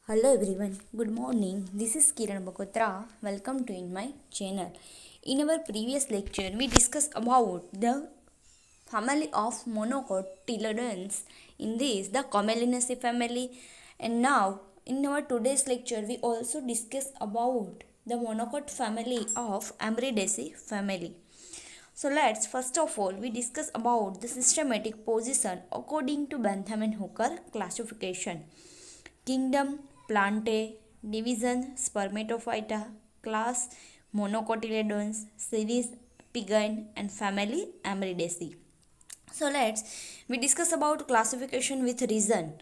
Hello everyone, good morning. This is Kiran Bakotra. Welcome to in my channel. In our previous lecture, we discussed about the family of monocotyledons. In this, the Commelinaceae family. And now, in our today's lecture, we also discuss about the monocot family of Ambridaceae family. So let's first of all we discuss about the systematic position according to Bentham and Hooker classification. Kingdom Plantae, division Spermatophyta, class Monocotyledons, series Pigine and family Ambridaceae. So let's we discuss about classification with reason.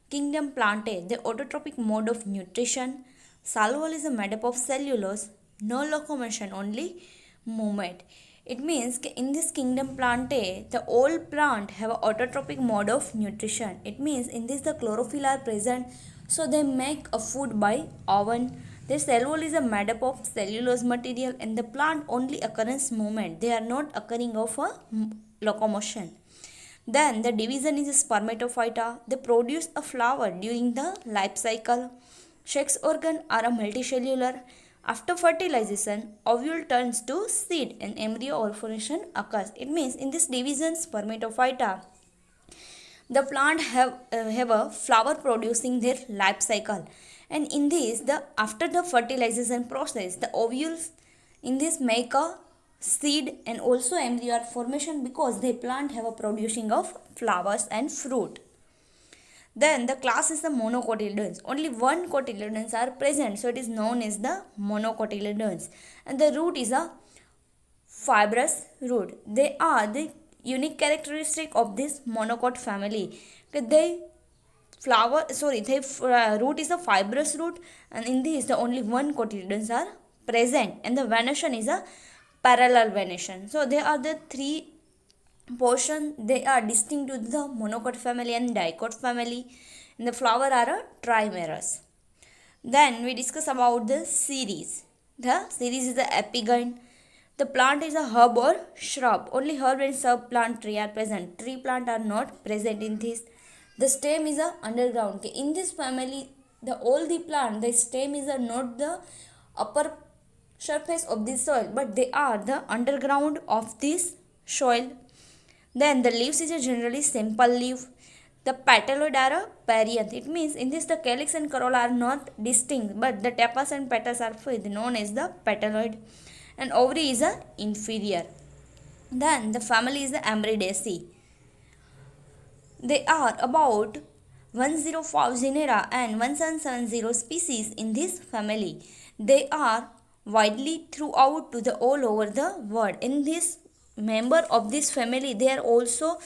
Kingdom Plantae, the autotrophic mode of nutrition. Salvol is made up of cellulose, no locomotion, only movement. It means in this kingdom Plantae, the all plant have a autotrophic mode of nutrition. It means in this the chlorophyll are present, so they make a food by oven. The cell wall is made up of cellulose material and the plant only occurrence movement. They are not occurring of a locomotion. Then the division is spermatophyta. They produce a flower during the life cycle. Sex organ are a multicellular. After fertilization, ovule turns to seed and embryo formation occurs. It means in this division spermatophyta, the plant have a flower producing their life cycle, and in this the after the fertilization process the ovules in this make a seed and also embryo formation because the plant have a producing of flowers and fruit. Then the class is the monocotyledons. Only one cotyledons are present, so it is known as the monocotyledons. And the root is a fibrous root. They are the unique characteristic of this monocot family. They root is a fibrous root, and in this the only one cotyledons are present, and the venation is a parallel venation. So they are the three portion. They are distinct to the monocot family and dicot family, and the flower are a trimerous. Then we discuss about the series. The series is the epigyne. The plant is a herb or shrub. Only herb and shrub plant tree are present. Tree plant are not present in this. The stem is a underground. In this family, the all the plant, the stem is a not the upper surface of the soil, but they are the underground of this soil. Then the leaves is a generally simple leaf. The petaloid are a perianth. It means in this the calyx and corolla are not distinct, but the tepals and petals are known as the petaloid. And ovary is a inferior. Then the family is the Ambridaceae. They are about 105 genera and 1770 species in this family. They are widely throughout to the all over the world. In this member of this family, they are also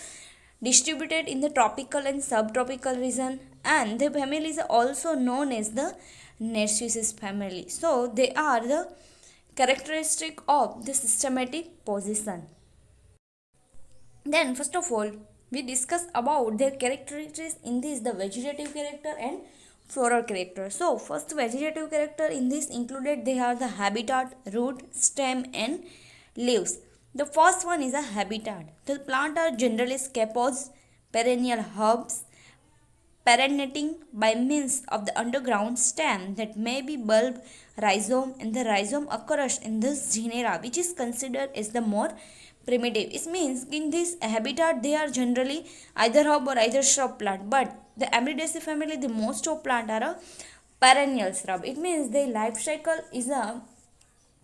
distributed in the tropical and subtropical region, and the family is also known as the Narcissus family. So they are the characteristic of the systematic position. Then first of all we discuss about their characteristics in this the vegetative character and floral character. So first vegetative character in this included they are the habitat, root, stem and leaves. The first one is a habitat. The plant are generally scapos, perennial herbs, perennating by means of the underground stem that may be bulb, rhizome, and the rhizome occurs in this genera, which is considered as the more primitive. It means in this habitat they are generally either herb or either shrub plant, but the Ambridaceae family the most of plant are a perennial shrub. It means their life cycle is a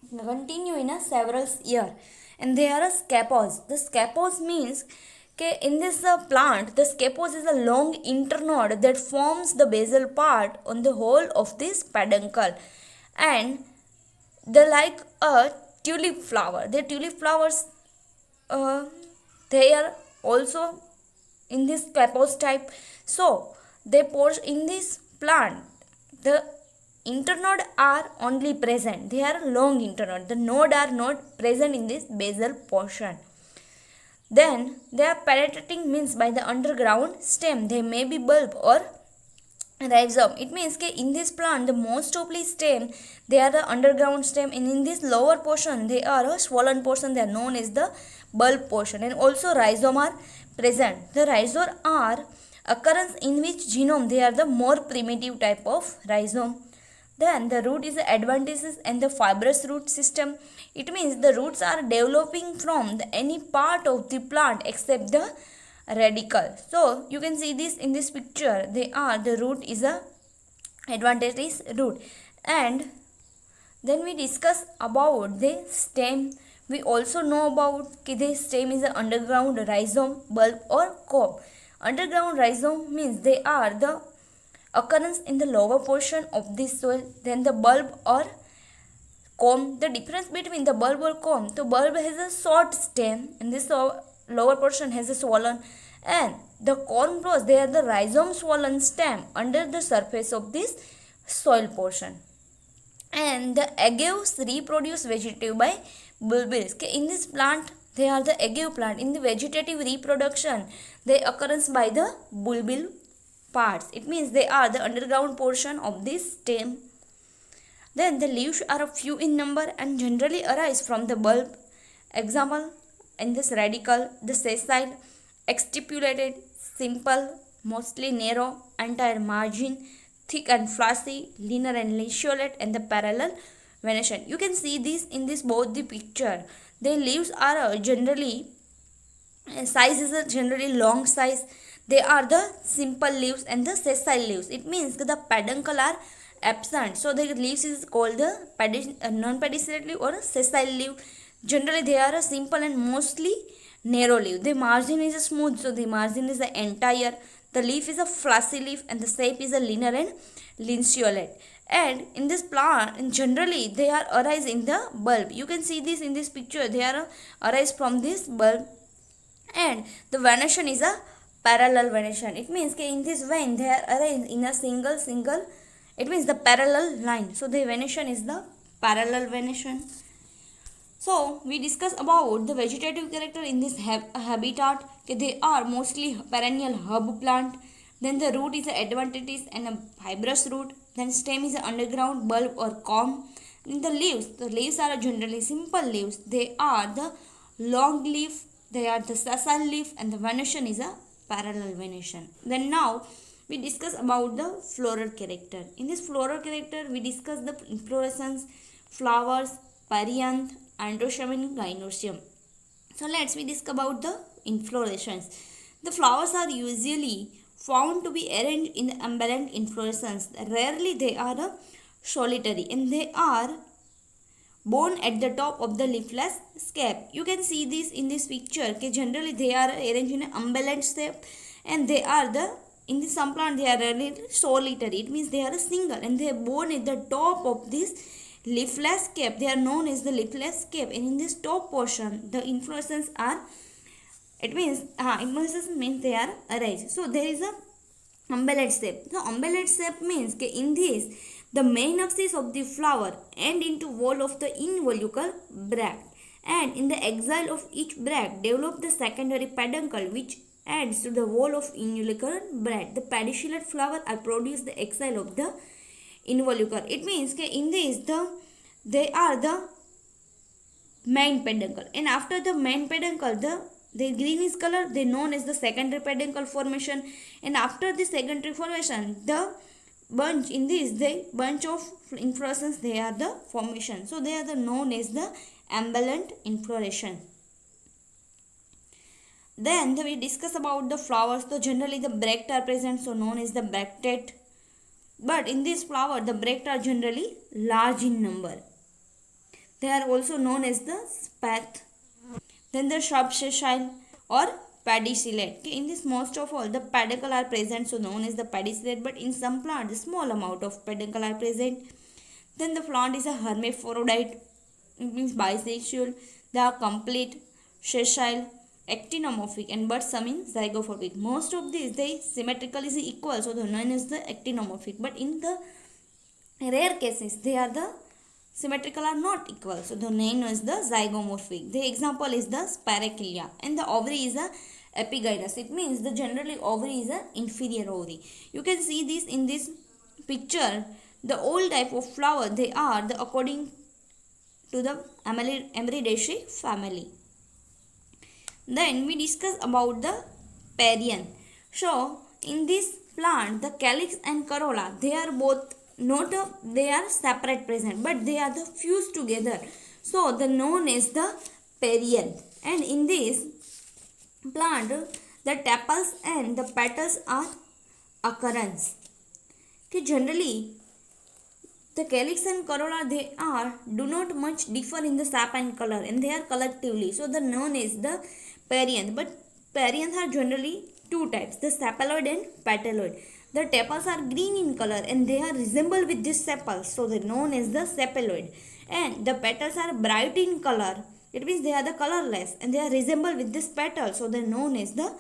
continue in a several year, and they are a scapos. The scapos means okay, in this plant, the scapos is a long internode that forms the basal part on the whole of this peduncle, and they like a tulip flower. The tulip flowers, they are also in this scapos type. So they pour in this plant. The internode are only present. They are long internode. The node are not present in this basal portion. Then they are penetrating means by the underground stem. They may be bulb or rhizome. It means that in this plant the most of the stem they are the underground stem, and in this lower portion they are a swollen portion. They are known as the bulb portion, and also rhizome are present. The rhizome are occurrence in which genome they are the more primitive type of rhizome. Then the root is the adventitious and the fibrous root system. It means the roots are developing from any part of the plant except the radicle. So you can see this in this picture. The root is a adventitious root. And then we discuss about the stem. We also know about the stem is an underground rhizome, bulb or cob. Underground rhizome means they are the occurrence in the lower portion of the soil. Then the bulb or comb. The difference between the bulb or comb, the bulb has a short stem and this lower portion has a swollen, and the corm grows, they are the rhizome swollen stem under the surface of this soil portion. And the agaves reproduce vegetative by bulbils. In this plant, they are the agave plant. In the vegetative reproduction, they occurrence by the bulbil parts. It means they are the underground portion of this stem. Then the leaves are a few in number and generally arise from the bulb. Example, in this radicle, the sessile, exstipulated, simple, mostly narrow, entire margin, thick and flashy, linear and lanceolate, and the parallel venation. You can see this in this both the picture. The leaves are generally size is a generally long size. They are the simple leaves and the sessile leaves. It means the peduncle are absent. So the leaves is called the non-pedicellate leaf or sessile leaf. Generally they are a simple and mostly narrow leaf. The margin is a smooth, so the margin is the entire. The leaf is a flashy leaf and the shape is a linear and lanceolate. And in this plant, generally they are arise in the bulb. You can see this in this picture. They are arise from this bulb, and the venation is a parallel venation. It means in this vein they are arranged in a single. It means the parallel line. So the venation is the parallel venation. So we discuss about the vegetative character in this habitat. They are mostly perennial herb plant. Then the root is adventitious and a fibrous root. Then stem is an underground bulb or comb. Then the leaves are generally simple leaves. They are the long leaf. They are the sessile leaf, and the venation is a parallel venation. Then now we discuss about the floral character. In this floral character, we discuss the inflorescence, flowers, perianth, androecium, gynoecium. So let's we discuss about the inflorescence. The flowers are usually found to be arranged in the umbellant inflorescence. Rarely they are solitary, and they are borne at the top of the leafless scape. You can see this in this picture. Generally they are arranged in an umbellant shape, and they are in the some plant they are really solitary. It means they are a single, and they are borne at the top of this leafless scape. They are known as the leafless scape, and in this top portion the inflorescence are, it means inflorescence means they are arranged. So there is a umbellate shape. The umbellate shape means in this the main axis of the flower end into wall of the involucral bracts, and in the axil of each bract develop the secondary peduncle which ends to the wall of involucral bract. The pedicellate flower are produced the axil of the involucre. It means in this they are the main peduncle, and after the main peduncle the greenish color they known as the secondary peduncle formation, and after the secondary formation the bunch in this the bunch of inflorescence they are the formation. So they are known as the umbellant inflorescence. Then we discuss about the flowers. So generally the bracts are present, so known as the bractate. But in this flower the bracts are generally large in number. They are also known as the spathe. Then the subsessile or pedicellate. In this most of all the peduncle are present, so known as the pedicellate, but in some plants a small amount of peduncle are present. Then the plant is a hermaphrodite. It means bisexual. They are complete, sessile, actinomorphic, and but some in zygomorphic. Most of these they symmetrically is equal, so the known is the actinomorphic, but in the rare cases they are the symmetrical are not equal, so the name is the zygomorphic. The example is the spiracelia, and the ovary is a epigynous. It means the generally ovary is a inferior ovary. You can see this in this picture. The old type of flower they are the according to the Emeridaceae family. Then we discuss about the perianth. So in this plant, the calyx and corolla, they are both not they are separate present, but they are the fused together. So the known as the perianth. And in this plant, the tepals and the petals are occurrence. Okay, generally the calyx and corolla, they are do not much differ in the sap and color, and they are collectively. So the known is the perianth. But perianth are generally two types, the sepaloid and petaloid. The tepals are green in color and they are resemble with this sepals, so they are known as the sepaloid. And the petals are bright in color. It means they are the colorless and they are resemble with this petal, so they are known as the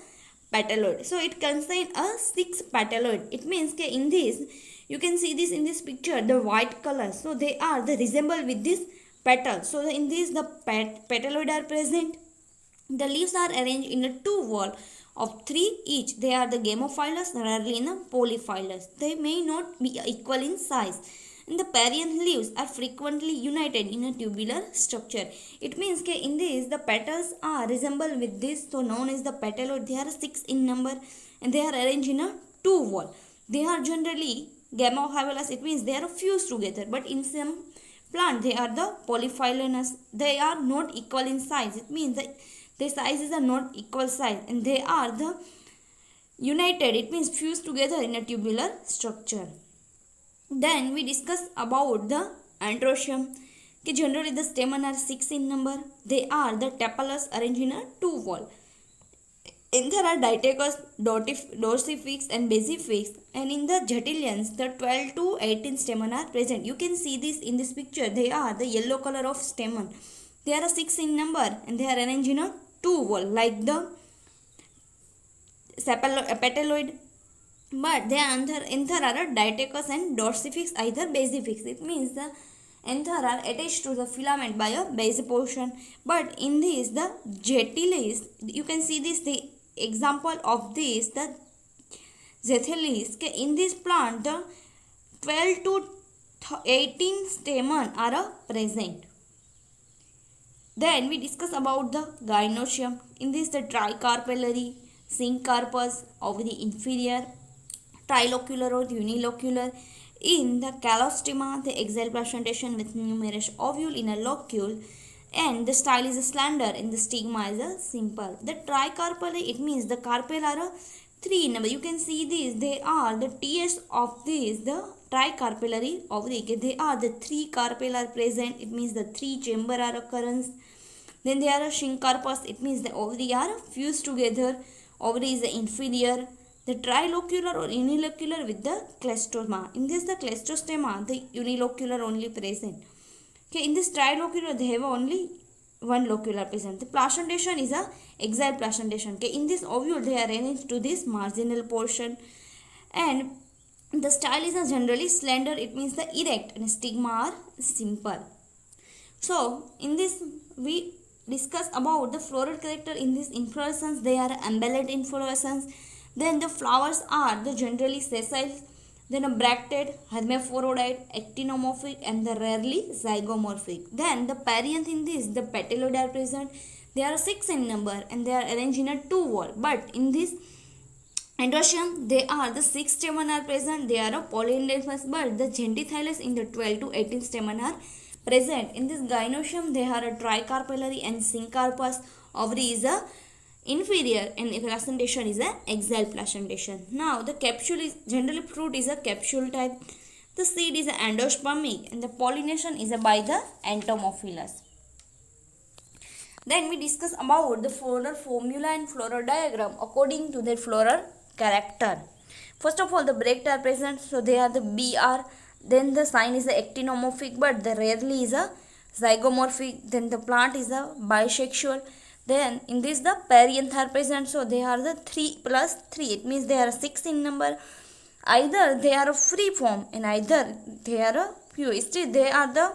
petaloid. So it contains a 6 petaloid. It means that in this you can see this in this picture, the white color, so they are the resemble with this petal. So in this the petaloid are present. The leaves are arranged in a 2 wall of 3 each. They are the gamophilous, rarely in a polyphilous. They may not be equal in size. And the perianth leaves are frequently united in a tubular structure. It means that in this the petals are resemble with this, so known as the petaloid. They are 6 in number and they are arranged in a 2 wall. They are generally gamophilous. It means they are fused together, but in some plant they are the polyphilous. They are not equal in size. It means that their sizes are not equal size and they are the united. It means fused together in a tubular structure. Then we discuss about the androecium. Generally the stamen are 6 in number. They are the tepalous arranged in a 2 wall. And there are Ditachus, dorsifix and basifix, and in the Jatilians the 12 to 18 stamen are present. You can see this in this picture. They are the yellow color of stamen. They are 6 in number and they are arranged in a 2 wall like the petaloid. But they are anther are Ditachus and dorsifix, either basifix. It means the anther are attached to the filament by a base portion. But in this the Jatilis, you can see this the example of this, the Zethalis. In this plant the 12 to 18 stamen are present. Then we discuss about the gynoecium. In this the tricarpellary, syncarpus, ovary inferior, trilocular or unilocular. In the calostema, the axial placentation with numerous ovule in a locule, and the style is slender and the stigma is a simple. The tricarpellary, it means the carpel are 3 in number. You can see these, they are the TS of this, the tricarpellary ovary. They are the 3 carpel are present. It means the 3 chamber are occurrence. Then they are a syncarpus. It means the ovary are fused together. Ovary is the inferior. The trilocular or unilocular with the clastoma. In this the clastostema, the unilocular only present. Okay, in this trilocular they have only one locular present. The placentation is a axial placentation. Okay, in this ovule they are arranged to this marginal portion, and the style is a generally slender. It means the erect, and stigma are simple. So in this we discuss about the floral character. In this inflorescence they are umbellate inflorescence. Then the flowers are the generally sessile, then a bracted, hermaphrodite, actinomorphic, and the rarely zygomorphic. Then the perianth, in this the petaloid are present. They are 6 in number and they are arranged in a 2 wall. But in this androecium they are the 6 stamen are present. They are a polyandrous, but the gentithylus in the 12 to 18 stamen are present. In this gynoecium they are a tricarpellary and syncarpus. Ovary is a inferior and placentation is a axial placentation. Now the capsule is generally fruit is a capsule type. The seed is endospermic and the pollination is by the entomophilus. Then we discuss about the floral formula and floral diagram according to their floral character. First of all, the bracts are present, so they are the BR. Then the sign is the actinomorphic, but the rarely is a zygomorphic. Then the plant is a bisexual. Then in this the perianth are present, so they are the 3 plus 3. It means they are 6 in number. Either they are a free form and either they are a pure. Still they are the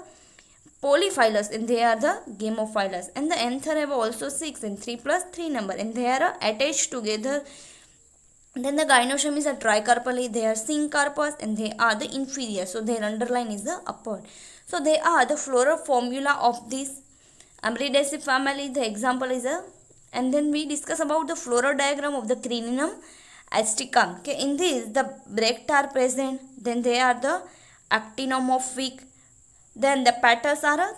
polyphilous and they are the gamophilous. And the anther have also 6 and 3 plus 3 number and they are attached together. Then the gynoecium is a tricarpellary. They are syncarpus and they are the inferior. So their underline is the upper. So they are the floral formula of this Ampelidaceae family. The example is a, and then we discuss about the floral diagram of the Crinum Asticum. Okay, in this the bracts are present. Then they are the actinomorphic. Then the petals are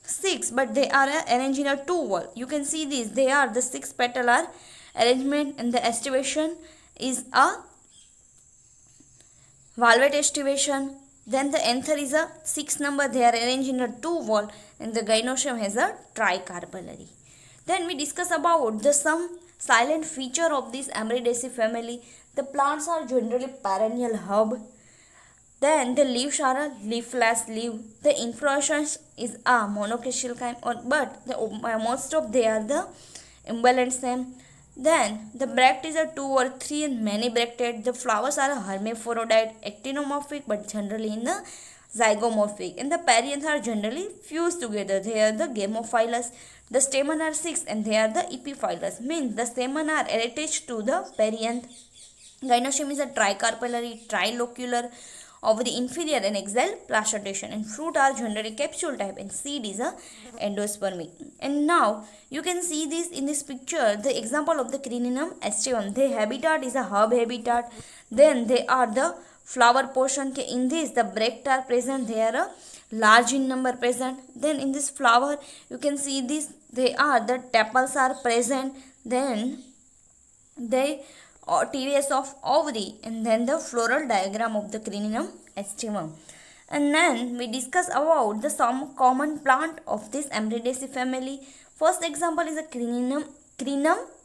6, but they are arranged in a 2 wall. You can see this. They are the 6 petal are arrangement, and the estivation is a valvate estivation. Then the anther is a 6 number. They are arranged in a 2 wall, and the gynoecium has a tricarpellary. Then we discuss about the some silent feature of this Amridaceae family. The plants are generally perennial herb. Then the leaves are a leafless leaf. The inflorescence is a monochasial kind, but most of they are the imbalance stem. Then the bract is a 2 or 3 and many bracted. The flowers are a hermaphrodite, actinomorphic, but generally in the zygomorphic. And the perianth are generally fused together. They are the gamophilous. The stamen are 6 and they are the epiphyllous. Means the stamen are attached to the perianth. Gynoecium is a tricarpellary, trilocular of the inferior and axial placentation, and fruit are generally capsule type, and seed is a endospermic. And now you can see this in this picture, the example of the Crinum aestivum. The habitat is a herb habitat. Then they are the flower portion. In this the bracts are present. They are a large in number present. Then in this flower you can see this, they are the tepals are present. Then they series of ovary, and then the floral diagram of the Crinum aestivum. And then we discuss about the some common plant of this Amridaceae family. First example is a Crinum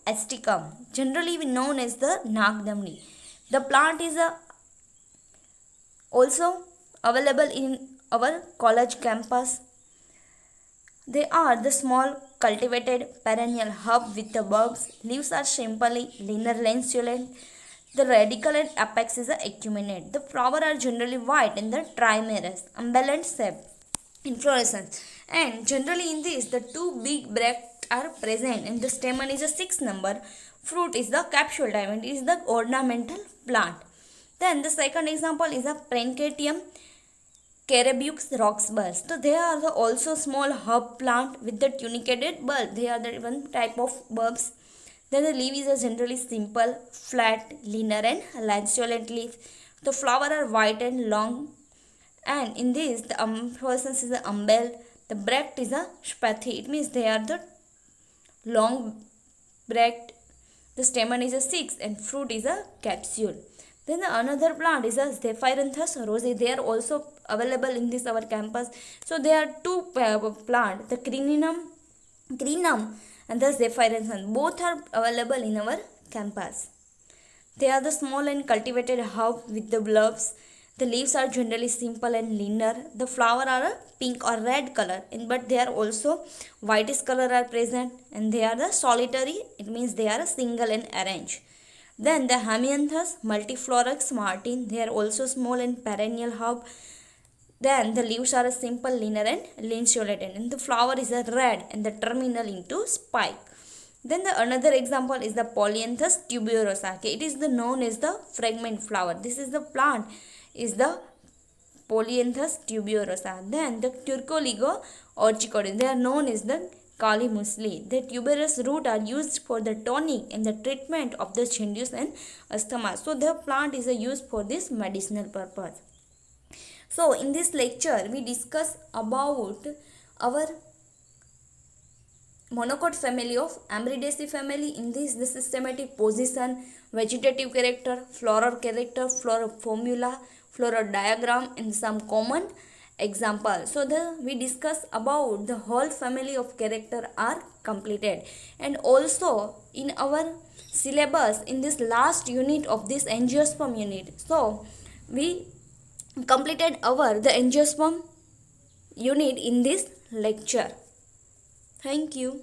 aesticum, generally known as the Nagdamni. The plant is also available in our college campus. They are the small cultivated perennial herb with the bulbs. Leaves are simply linear lanceolate. The radicle and apex is acuminate. The flowers are generally white in the trimerous, unbalanced shape, inflorescence. And generally in this, the 2 big bracts are present, and the stamen is a 6 number. Fruit is the capsule type, and is the ornamental plant. Then the second example is a Prancatium Carabux roxburgh. So they are the also small herb plant with the tunicated bulb. They are the one type of bulbs. Then the leaf is a generally simple, flat, linear and lanceolate leaf. The flower are white and long, and in this the inflorescence is a umbel. The bract is a spathy. It means they are the long bract. The stamen is a 6 and fruit is a capsule. Then the another plant is a Zephyranthus rosea. They are also available in this our campus. So there are 2 plant, the Crinum and the Zephyranthus. Both are available in our campus. They are the small and cultivated herb with the bulbs. The leaves are generally simple and linear. The flower are a pink or red color, but they are also whitish color are present, and they are the solitary. It means they are a single and arranged. Then the Hemianthus multiflorous Martin. They are also small and perennial herb. Then the leaves are a simple, linear and lanceolate, and the flower is a red and the terminal into spike. Then the another example is the Polyanthus tuberosa. Okay, it is the known as the fragment flower. This is the plant is the Polyanthus tuberosa. Then the Turcoligo orchicodon. They are known as the Kali Musli. The tuberous root are used for the tonic and the treatment of the jaundice and asthma. So the plant is used for this medicinal purpose. So in this lecture we discuss about our monocot family of Amridaceae family. In this the systematic position, vegetative character, floral formula, floral diagram, and some common example. So we discuss about the whole family of character are completed, and also in our syllabus in this last unit of this angiosperm unit, so we completed the angiosperm unit in this lecture. Thank you.